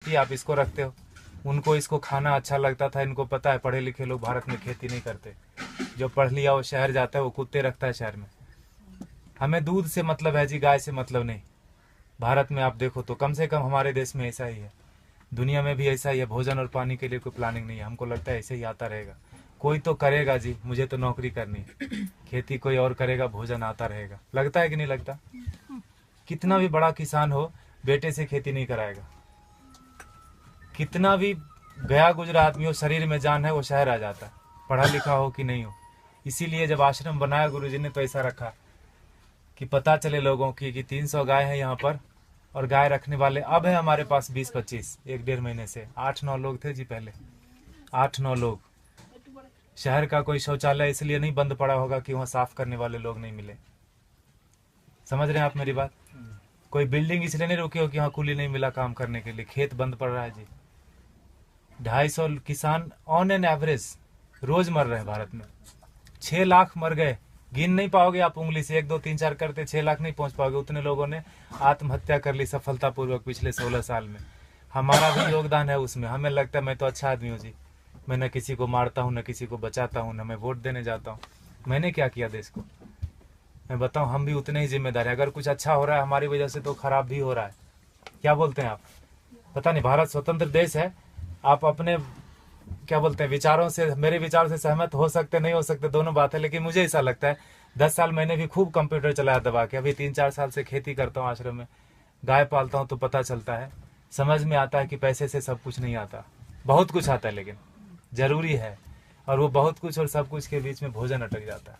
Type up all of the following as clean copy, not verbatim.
कि आप इसको रखते हो, उनको इसको खाना अच्छा लगता था। इनको पता है पढ़े लिखे लोग भारत में खेती नहीं करते। जो पढ़ लिया वो शहर जाता है, वो कुत्ते रखता है शहर में। हमें दूध से मतलब है जी, गाय से मतलब नहीं। भारत में आप देखो तो कम से कम हमारे देश में ऐसा ही है, दुनिया में भी ऐसा ही है। भोजन और पानी के लिए कोई प्लानिंग नहीं है। हमको लगता है ऐसे ही आता रहेगा। कोई तो करेगा जी, मुझे तो नौकरी करनी है। खेती कोई और करेगा, भोजन आता रहेगा। लगता है कि नहीं लगता? कितना भी बड़ा किसान हो, बेटे से खेती नहीं कराएगा। कितना भी गया गुजरा आदमी हो, शरीर में जान है, वो शहर आ जाता है, पढ़ा लिखा हो कि नहीं हो। इसीलिए जब आश्रम बनाया गुरुजी ने तो ऐसा रखा कि पता चले लोगों की कि 300 गाय है यहाँ पर, और गाय रखने वाले अब है हमारे पास 20-25, 1-1.5 महीने से 8-9 लोग थे जी पहले, 8-9 लोग। शहर का कोई शौचालय इसलिए नहीं बंद पड़ा होगा कि वहाँ साफ करने वाले लोग नहीं मिले। समझ रहे हैं आप मेरी बात? कोई बिल्डिंग इसलिए नहीं रुकी हो कि यहाँ कूली नहीं मिला काम करने के लिए। खेत बंद पड़ रहा है जी। 250 किसान ऑन एन एवरेज रोज मर रहे हैं भारत में। 6 लाख मर गए, गिन नहीं पाओगे आप उंगली से, 1 2 3 4 करते 6 लाख नहीं पहुंच पाओगे। उतने लोगों ने आत्महत्या कर ली सफलतापूर्वक पिछले 16 साल में। हमारा भी योगदान है उसमें। हमें लगता है मैं तो अच्छा आदमी हूँ जी, मैं न किसी को मारता हूँ, न किसी को बचाता हूँ, न मैं वोट देने जाता हूँ। मैंने क्या किया देश को? मैं बताऊँ, हम भी उतने ही जिम्मेदार है। अगर कुछ अच्छा हो रहा है हमारी वजह से तो खराब भी हो रहा है। क्या बोलते हैं आप? पता नहीं, भारत स्वतंत्र देश है। आप अपने क्या बोलते हैं विचारों से, मेरे विचारों से सहमत हो सकते नहीं हो सकते, दोनों बात है। लेकिन मुझे ऐसा लगता है 10 साल मैंने भी खूब कंप्यूटर चलाया दबा के। अभी 3-4 साल से खेती करता हूँ, आश्रम में गाय पालता हूँ, तो पता चलता है, समझ में आता है कि पैसे से सब कुछ नहीं आता। बहुत कुछ आता है लेकिन जरूरी है। और वो बहुत कुछ और सब कुछ के बीच में भोजन अटक जाता है।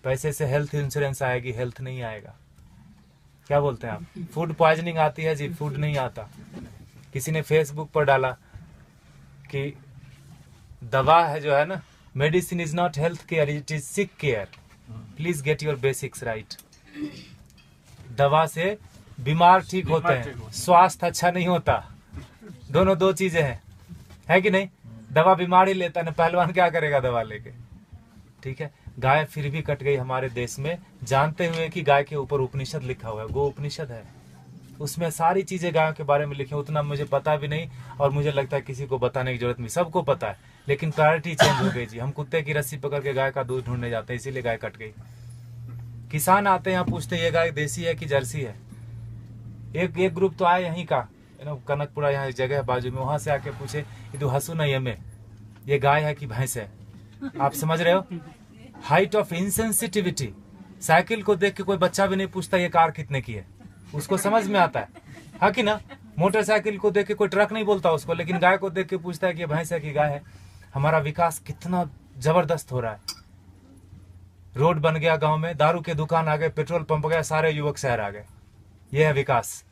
पैसे से हेल्थ इंश्योरेंस आएगी, हेल्थ नहीं आएगा। क्या बोलते हैं आप? फूड पॉइजनिंग आती है जी, फूड नहीं आता। किसी ने फेसबुक पर डाला कि दवा है जो है ना, medicine is not health care, it is sick care, please get your basics right. दवा से बीमार ठीक होते हैं, स्वास्थ्य अच्छा नहीं होता। दोनों दो चीजें हैं, है कि नहीं? दवा बीमार ही लेता है, पहलवान क्या करेगा दवा लेके? ठीक है, गाय फिर भी कट गई हमारे देश में, जानते हुए कि गाय के ऊपर उपनिषद लिखा हुआ है, गो उपनिषद है, उसमें सारी चीजें गायों के बारे में लिखी। उतना मुझे पता भी नहीं, और मुझे लगता है किसी को बताने की जरूरत नहीं, सबको पता है। लेकिन प्रायोरिटी चेंज हो गई जी। हम कुत्ते की रस्सी पकड़ के गाय का दूध ढूंढने जाते हैं, इसीलिए गाय कट गई। किसान आते हैं यहाँ, पूछते ये गाय देसी है कि जर्सी है। एक ग्रुप तो आए यहीं का, कनकपुरा यहाँ जगह है बाजू में, वहां से आके पूछे ये तो हसू नहीं है, में ये गाय है कि भैंस है। आप समझ रहे हो? Height of insensitivity. साइकिल को देख के कोई बच्चा भी नहीं पूछता ये कार कितने की है, उसको समझ में आता है कि ना? मोटरसाइकिल को देख के कोई ट्रक नहीं बोलता उसको, लेकिन गाय को देख के पूछता है कि ये भैंस है कि गाय है। हमारा विकास कितना जबरदस्त हो रहा है। रोड बन गया गांव में, दारू के दुकान आ गए, पेट्रोल पंप गया, सारे युवक शहर आ गए। यह है विकास।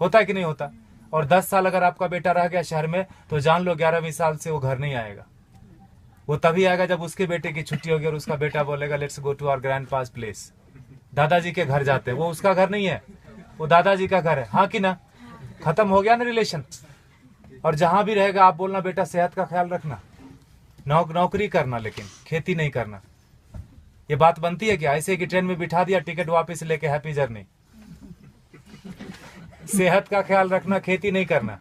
होता है कि नहीं होता? और 10 साल अगर आपका बेटा रह गया शहर में, तो जान लो 11वीं साल से वो घर नहीं आएगा। वो तभी आएगा जब उसके बेटे की छुट्टी होगी और उसका बेटा बोलेगा let's go to our grandpa's place. दादाजी के घर जाते हैं, वो उसका घर नहीं है, वो दादाजी का घर है। हाँ कि ना? खत्म हो गया ना रिलेशन। और जहां भी रहेगा आप बोलना बेटा सेहत का ख्याल रखना, नौकरी करना, लेकिन खेती नहीं करना। ये बात बनती है क्या? ऐसे कि ट्रेन में बिठा दिया, टिकट वापस लेके हैप्पी जर्नी। सेहत का ख्याल रखना, खेती नहीं करना।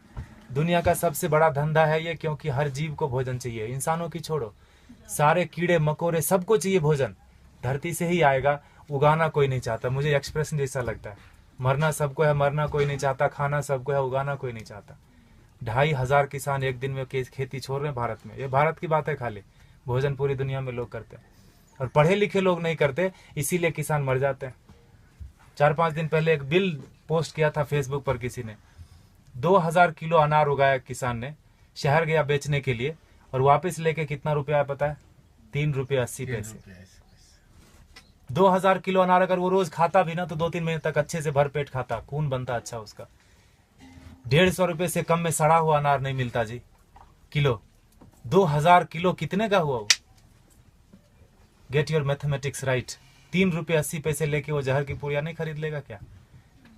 दुनिया का सबसे बड़ा धंधा है ये, क्योंकि हर जीव को भोजन चाहिए। इंसानों की छोड़ो, सारे कीड़े मकोड़े सबको चाहिए भोजन। धरती से ही आएगा, उगाना कोई नहीं चाहता। मुझे एक्सप्रेशन जैसा लगता है, मरना सबको है, मरना कोई नहीं चाहता, खाना सबको है, उगाना कोई नहीं चाहता। 2,500 किसान एक दिन में खेती छोड़ रहे हैं भारत में। ये भारत की बात है खाली, भोजन पूरी दुनिया में लोग करते हैं, और पढ़े लिखे लोग नहीं करते, इसीलिए किसान मर जाते हैं। 4-5 दिन पहले एक बिल पोस्ट किया था फेसबुक पर किसी ने, 2000 किलो अनार उगाया किसान ने, शहर गया बेचने के लिए, और वापस लेके कितना रुपया है पता है? 3 रुपये 80 पैसे। 2000 किलो अनार अगर वो रोज खाता भी ना, तो 2-3 महीने तक अच्छे से भर पेट खाता, खून बनता अच्छा उसका। 150 रुपये से कम में सड़ा हुआ अनार नहीं मिलता जी किलो। 2000 किलो कितने का हुआ वो? Get your mathematics right. 3 रुपये 80 पैसे लेके वो जहर की पुड़िया नहीं खरीद लेगा क्या?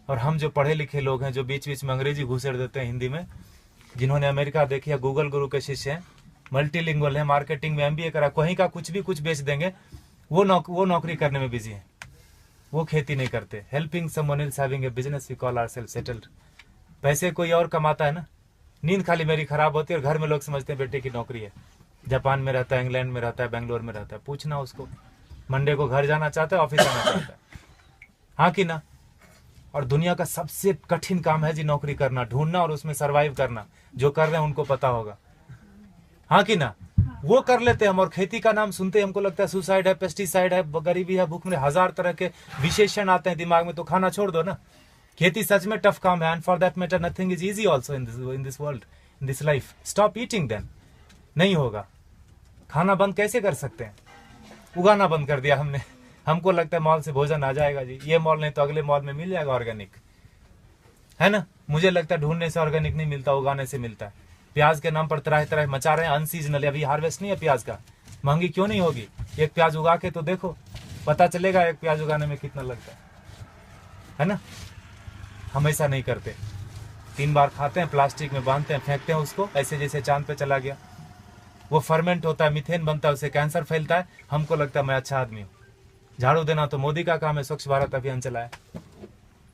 और हम जो पढ़े लिखे लोग हैं, जो बीच बीच में अंग्रेजी घुसेड़ देते हैं हिंदी में, जिन्होंने अमेरिका देखी है, गूगल गुरु के शिष्य हैं, मल्टीलिंगुअल है, मार्केटिंग में MBA करा, कहीं का कुछ भी कुछ बेच देंगे, वो नौकरी करने में बिजी है, वो खेती नहीं करते। Helping someone else having a business we call ourself settled. पैसे कोई और कमाता है ना, नींद खाली मेरी खराब होती है और घर में लोग समझते हैं बेटे की नौकरी है, जापान में रहता है, इंग्लैंड में रहता है, बेंगलोर में रहता है। पूछना उसको, मंडे को घर जाना चाहता है, ऑफिस आना चाहता है, हाँ कि ना। और दुनिया का सबसे कठिन काम है जी नौकरी करना, ढूंढना और उसमें सरवाइव करना। जो कर रहे हैं उनको पता होगा, हाँ कि ना। वो कर लेते हैं हम, और खेती का नाम सुनते हमको लगता है सुसाइड है, पेस्टिसाइड है, गरीबी है, भूख में, हजार तरह के विशेषण आते हैं दिमाग में। तो खाना छोड़ दो ना। खेती सच में टफ काम है, and for that matter nothing is easy also in this world, in this life. Stop eating then, नहीं होगा। खाना बंद कैसे कर सकते हैं? उगाना बंद कर दिया हमने। हमको लगता है मॉल से भोजन आ जाएगा जी, ये मॉल नहीं तो अगले मॉल में मिल जाएगा ऑर्गेनिक, है ना। मुझे लगता है ढूंढने से ऑर्गेनिक नहीं मिलता, उगाने से मिलता है। प्याज के नाम पर तरह तरह मचा रहे हैं, अनसीजनल, अभी हार्वेस्ट नहीं है प्याज का। महंगी क्यों नहीं होगी? एक प्याज उगा के तो देखो, पता चलेगा एक प्याज उगाने में कितना लगता है ना। हम ऐसा नहीं करते, 3 बार खाते हैं, प्लास्टिक में बांधते हैं, फेंकते हैं उसको, ऐसे जैसे चांद पे चला गया। वो फर्मेंट होता है, मीथेन बनता है, उससे कैंसर फैलता है। हमको लगता है मैं अच्छा आदमी हूँ। झाड़ू देना तो मोदी का काम है, स्वच्छ भारत अभियान चलाया।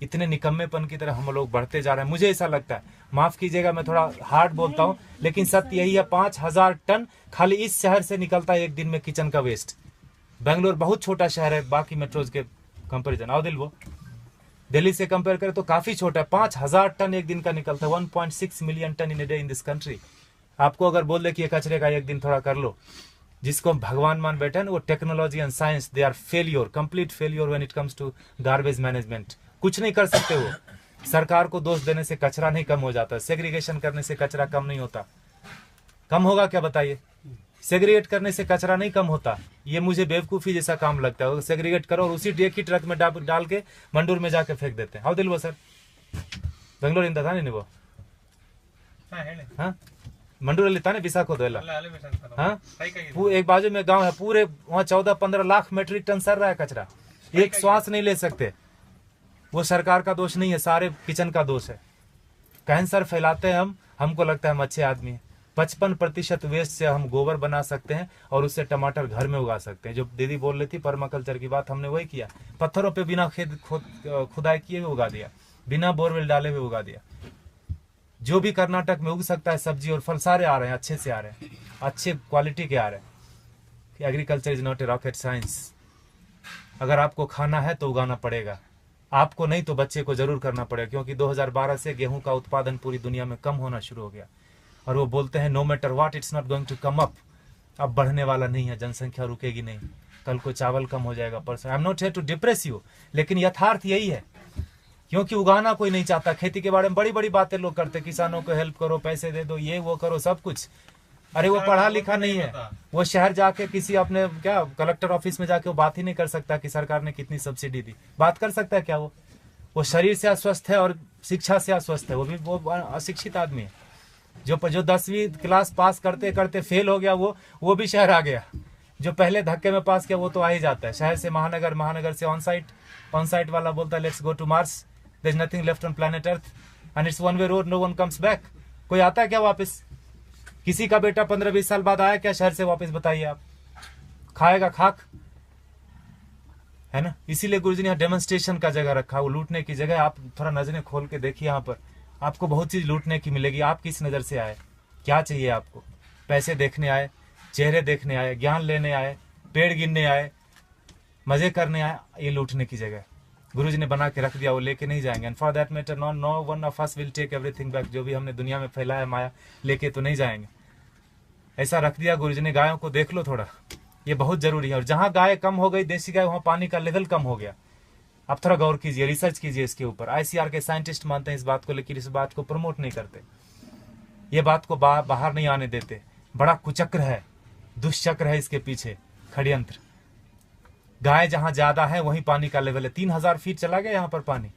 इतने निकम्मेपन की तरह हम लोग बढ़ते जा रहे हैं। मुझे ऐसा लगता है, माफ कीजिएगा मैं थोड़ा हार्ड बोलता हूँ, लेकिन सत्य यही है, 5000 टन खाली इस शहर से निकलता है एक दिन में किचन का वेस्ट। बेंगलोर बहुत छोटा शहर है बाकी मेट्रोज के कंपेरिजन, आओ दिल, वो दिल्ली से कंपेयर करें तो काफी छोटा है। 5000 टन एक दिन का निकलता है, 1.6 million ton in a day in this country. आपको अगर बोल दे कि ये कचरे का एक दिन थोड़ा कर लो, जिसको हम भगवान मान बैठे हैं, वो technology and science, they are failure, complete failure when it comes to garbage management. कुछ नहीं कर सकते वो। सरकार को दोष देने से कचरा नहीं कम हो जाता, सेग्रीगेशन करने से कचरा कम नहीं होता। कम होगा क्या बताइए? सेग्रीगेट करने से कचरा नहीं कम होता। ये मुझे बेवकूफी जैसा काम लगता है। सेग्रीगेट करो और उसी एक ही ट्रक में डाल के मंडूर में जाके फेंक देते हैं। हाउ दिल वो सर बेंगलोर इंदा था नहीं वो, हाँ मंडूर लेता ने विशाखो दो, हाँ एक बाजू में गांव है, पूरे वहाँ 14-15 लाख मेट्रिक टन सर रहा है कचरा, एक श्वास नहीं ले सकते। वो सरकार का दोष नहीं है, सारे किचन का दोष है। कैंसर फैलाते हैं हम, हमको लगता है हम अच्छे आदमी हैं। 55% वेस्ट से हम गोबर बना सकते हैं और उससे टमाटर घर में उगा सकते हैं। जो दीदी बोल रही थी पर्माकल्चर की बात, हमने वही किया। पत्थरों पे बिना खुदाई किए हुए उगा दिया, बिना बोरवेल डाले हुए उगा दिया। जो भी कर्नाटक में उग सकता है सब्जी और फल, सारे आ रहे हैं, अच्छे से आ रहे हैं, अच्छे क्वालिटी के आ रहे हैं। Agriculture is not a rocket science. अगर आपको खाना है तो उगाना पड़ेगा, आपको नहीं तो बच्चे को जरूर करना पड़ेगा। क्योंकि 2012 से गेहूं का उत्पादन पूरी दुनिया में कम होना शुरू हो गया, और वो बोलते हैं no matter what it's not going to come up. अब बढ़ने वाला नहीं है, जनसंख्या रुकेगी नहीं। कल को चावल कम हो जाएगा, परसों। I am not here to depress you, लेकिन यथार्थ यही है। क्योंकि उगाना कोई नहीं चाहता। खेती के बारे में बड़ी बड़ी बातें लोग करते, किसानों को हेल्प करो, पैसे दे दो, ये वो करो, सब कुछ। अरे वो पढ़ा लिखा नहीं है, वो शहर जाके किसी अपने क्या कलेक्टर ऑफिस में जाके वो बात ही नहीं कर सकता कि सरकार ने कितनी सब्सिडी दी। बात कर सकता है क्या? वो शरीर से अस्वस्थ है और शिक्षा से अस्वस्थ है। वो अशिक्षित आदमी है। जो 10वीं क्लास पास करते करते फेल हो गया, वो भी शहर आ गया। जो पहले धक्के में पास किया वो तो आ ही जाता है। शहर से महानगर, महानगर से ऑन साइट वाला बोलता है let's go to Mars, there is nothing left on planet Earth and it's one way road, no one comes back. कोई आता है क्या वापस? किसी का बेटा 15-20 साल बाद आया क्या शहर से वापस? बताइए आप। खाएगा खाक, है ना। इसीलिए गुरुजी ने यहाँ डेमोन्स्ट्रेशन का जगह रखा, वो लूटने की जगह। आप थोड़ा नजरें खोल के देखिए, यहाँ पर आपको बहुत चीज लूटने की मिलेगी। आप किस नजर से आए, क्या चाहिए आपको? पैसे देखने आए, चेहरे देखने आए, ज्ञान लेने आए, पेड़ गिनने आए, मजे करने आए? ये लूटने की जगह गुरुजी ने बना के रख दिया, वो लेके नहीं जाएंगे। And for that matter no one of us will take everything back. जो भी हमने दुनिया में फैलाया माया, लेके तो नहीं जाएंगे। ऐसा रख दिया गुरुजी ने। गायों को देख लो थोड़ा, ये बहुत जरूरी है। और जहां गाय कम हो गई, देसी गाय, वहां पानी का लेवल कम हो गया। आप थोड़ा गौर कीजिए, रिसर्च कीजिए इसके ऊपर। ICR के साइंटिस्ट मानते हैं इस बात को, लेकिन इस बात को प्रमोट नहीं करते। ये बात को बाहर नहीं आने देते। बड़ा कुचक्र है, दुष्चक्र है इसके पीछे, षड्यंत्र। गाय जहां ज्यादा है वहीं पानी का लेवल है। 3000 फीट चला गया यहाँ पर पानी,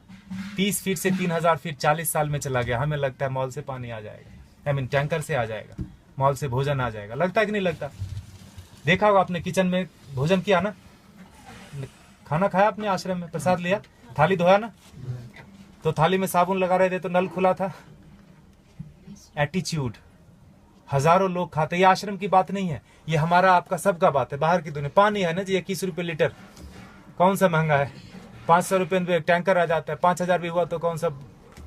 30 फीट से 3000 फीट 40 साल में चला गया। हमें लगता है मॉल से पानी आ जाएगा, टैंकर से आ जाएगा, मॉल से भोजन आ जाएगा। लगता है कि नहीं लगता? देखा होगा आपने, किचन में भोजन किया ना, खाना खाया आपने, आश्रम में प्रसाद लिया, थाली धोया ना, तो थाली में साबुन लगा रहे थे तो नल खुला था। एटीट्यूड। हजारों लोग खाते। ये आश्रम की बात नहीं है, ये हमारा आपका सबका बात है। बाहर की दुनिया पानी है ना जी, 21 रुपए लीटर, कौन सा महंगा है? 500 रुपए में एक टैंकर आ जाता है। 5000 भी हुआ तो कौन सा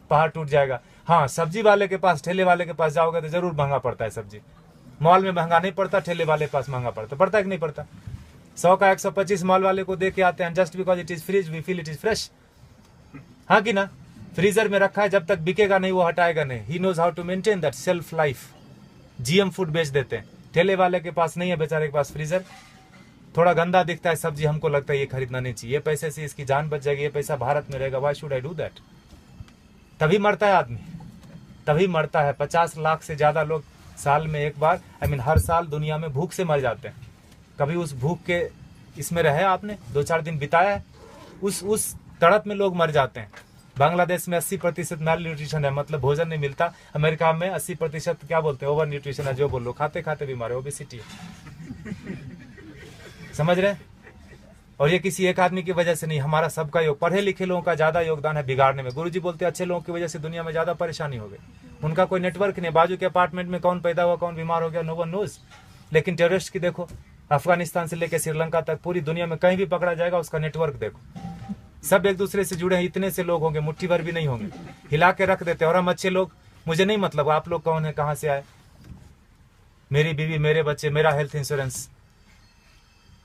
पहाड़ टूट जाएगा? हाँ, सब्जी वाले के पास, ठेले वाले के पास जाओगे तो जरूर महंगा पड़ता है सब्जी। मॉल में महंगा नहीं पड़ता, ठेले वाले के पास महंगा पड़ता है कि नहीं पड़ता? 100 का 125 मॉल वाले को दे के आते हैं, just because it is freeze we feel it is fresh. हाँ कि ना? फ्रीजर में रखा है, जब तक बिकेगा नहीं वो हटाएगा नहीं। He knows how to maintain that shelf life. GM food बेच देते हैं। ठेले वाले के पास नहीं है बेचारे के पास फ्रीजर, थोड़ा गंदा दिखता है सब्जी, हमको लगता है ये खरीदना नहीं चाहिए, ये पैसे से इसकी जान बच जाएगी, ये पैसा भारत में रहेगा, why should I do that? तभी मरता है आदमी, तभी मरता है। 50 लाख से ज्यादा लोग साल में एक बार, हर साल दुनिया में भूख से मर जाते हैं। कभी उस भूख के इसमें रहे आपने, 2-4 दिन बिताया है? उस तड़प में लोग मर जाते हैं। बांग्लादेश में 80% मैल न्यूट्रिशन है, मतलब भोजन नहीं मिलता। अमेरिका में 80% क्या बोलते हैं, ओवर न्यूट्रिशन है, जो बोलो, खाते खाते बीमार है, ओबेसिटी है। समझ रहे? और ये किसी एक आदमी की वजह से नहीं, हमारा सबका योग, पढ़े लिखे लोगों का ज्यादा योगदान है बिगाड़ने में। गुरुजी बोलते हैं अच्छे लोगों की वजह से दुनिया में ज्यादा परेशानी हो गई। उनका कोई नेटवर्क नहीं, बाजू के अपार्टमेंट में कौन पैदा हुआ, कौन बीमार हो गया, नो वन नोज। लेकिन टेररिस्ट की देखो, अफगानिस्तान से लेकर श्रीलंका तक पूरी दुनिया में कहीं भी पकड़ा जाएगा, उसका नेटवर्क देखो, सब एक दूसरे से जुड़े हैं। इतने से लोग होंगे, मुट्ठी भर भी नहीं होंगे, हिला के रख देते हैं। और हम अच्छे लोग, मुझे नहीं मतलब आप लोग कौन है, कहाँ से आए, मेरी बीवी, मेरे बच्चे, मेरा हेल्थ इंश्योरेंस,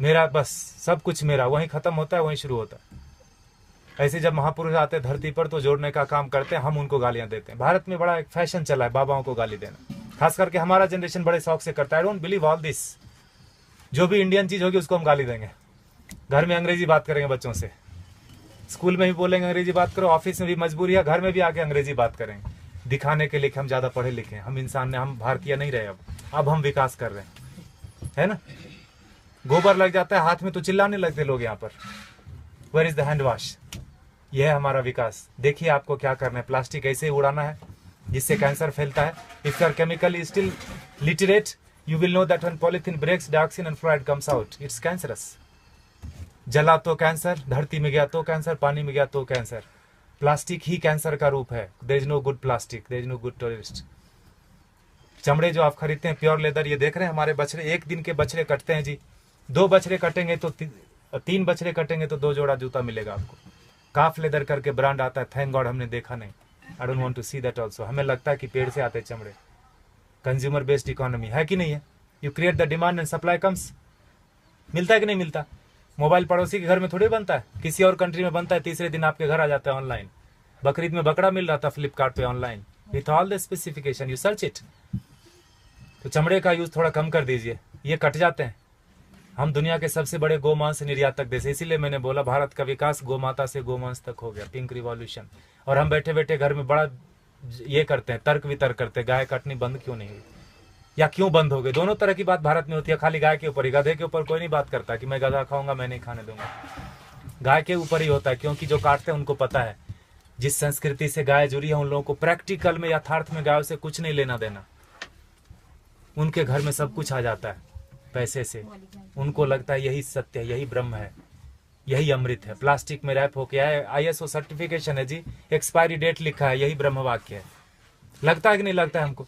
मेरा बस सब कुछ मेरा, वहीं खत्म होता है, वहीं शुरू होता है। ऐसे जब महापुरुष आते हैं धरती पर तो जोड़ने का काम करते हैं, हम उनको गालियां देते हैं। भारत में बड़ा एक फैशन चला है बाबाओं को गाली देना, खास करके हमारा जनरेशन बड़े शौक से करता है। I don't believe all this. जो भी इंडियन चीज होगी उसको हम गाली देंगे। घर में अंग्रेजी बात करेंगे बच्चों से, स्कूल में भी बोलेंगे अंग्रेजी बात करो, ऑफिस में भी मजबूरी है, घर में भी आके अंग्रेजी बात करेंगे, दिखाने के लिए कि हम ज्यादा पढ़े लिखे हैं, हम इंसान ने, हम भारतीय नहीं रहे। अब हम विकास कर रहे हैं, है ना? गोबर लग जाता है हाथ में तो चिल्लाने लगते लोग यहाँ पर, where is the hand wash? यह है हमारा विकास। देखिए आपको क्या करना है, प्लास्टिक ऐसे ही उड़ाना है जिससे कैंसर फैलता है। If you are chemically still literate, you will know that when polythene breaks, dioxin and fluoride comes out, it's cancerous. जला तो कैंसर, धरती में गया तो कैंसर, पानी में गया तो कैंसर। प्लास्टिक ही कैंसर का रूप है। There is no good plastic, there is no good terrorist. चमड़े जो आप खरीदते हैं प्योर लेदर, ये देख रहे हैं हमारे बछड़े, एक दिन के बछड़े कटते हैं जी, 2 बछड़े कटेंगे तो 3 बछड़े कटेंगे तो 2 जोड़ा जूता मिलेगा आपको। काफ लेदर करके ब्रांड आता है, थैंक गॉड हमने देखा नहीं। I don't want to see that also. हमें लगता है कि पेड़ से आते चमड़े। कंज्यूमर बेस्ड इकोनॉमी है कि नहीं है? You create the demand and supply comes. मिलता है कि नहीं मिलता? मोबाइल पड़ोसी के घर में थोड़ी बनता है, किसी और कंट्री में बनता है, तीसरे दिन आपके घर आ जाता है ऑनलाइन। बकरीद में बकरा मिल रहा था फ्लिपकार्ट पे online, with all the specification, you search it. तो चमड़े का यूज थोड़ा कम कर दीजिए, ये कट जाते हैं। हम दुनिया के सबसे बड़े गोमांस निर्यातक देश, इसीलिए मैंने बोला भारत का विकास गोमाता से गोमांस तक हो गया, पिंक रिवॉल्यूशन। और हम बैठे बैठे घर में बड़ा ये करते हैं, तर्क वितर्क करते हैं, गाय काटनी बंद क्यों नहीं हुई या क्यों बंद हो गई। दोनों तरह की बात भारत में होती है, खाली गाय के ऊपर ही। गधे के ऊपर कोई नहीं बात करता कि मैं गधा खाऊंगा, मैं नहीं खाने दूंगा। गाय के ऊपर ही होता है, क्योंकि जो काटते हैं उनको पता है जिस संस्कृति से गाय जुड़ी है उन लोगों को प्रैक्टिकल में, यथार्थ में गायों से कुछ नहीं लेना देना। उनके घर में सब कुछ आ जाता है पैसे से। उनको लगता है यही सत्य है, यही ब्रह्म है, यही अमृत है। प्लास्टिक में रैप होके आए, ISO सर्टिफिकेशन है जी, एक्सपायरी डेट लिखा है, यही ब्रह्म वाक्य है। लगता है कि नहीं लगता है हमको?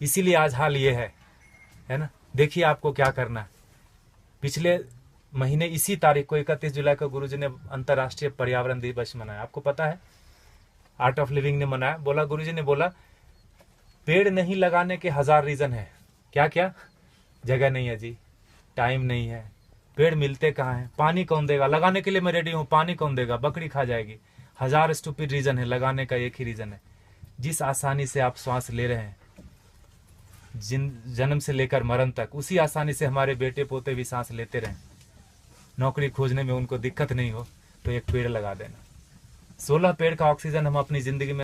इसीलिए आज हाल ये है ना। देखिए आपको क्या करना है। पिछले महीने इसी तारीख को 31 जुलाई को गुरुजी ने अंतर्राष्ट्रीय पर्यावरण दिवस मनाया। आपको पता है, आर्ट ऑफ लिविंग ने मनाया। बोला, गुरुजी ने बोला पेड़ नहीं लगाने के 1000 रीजन है। क्या क्या? जगह नहीं है जी, टाइम नहीं है, पेड़ मिलते कहाँ हैं, पानी कौन देगा, लगाने के लिए मैं रेडी हूँ, पानी कौन देगा, बकरी खा जाएगी। 1000 स्टूपिड रीजन है, लगाने का एक ही रीजन है। जिस आसानी से आप श्वास ले रहे हैं जन्म से लेकर मरण तक, उसी आसानी से हमारे बेटे पोते भी सांस लेते रहें। नौकरी खोजने में उनको दिक्कत नहीं हो तो एक पेड़ लगा देना। 16 पेड़ का ऑक्सीजन हम अपनी जिंदगी में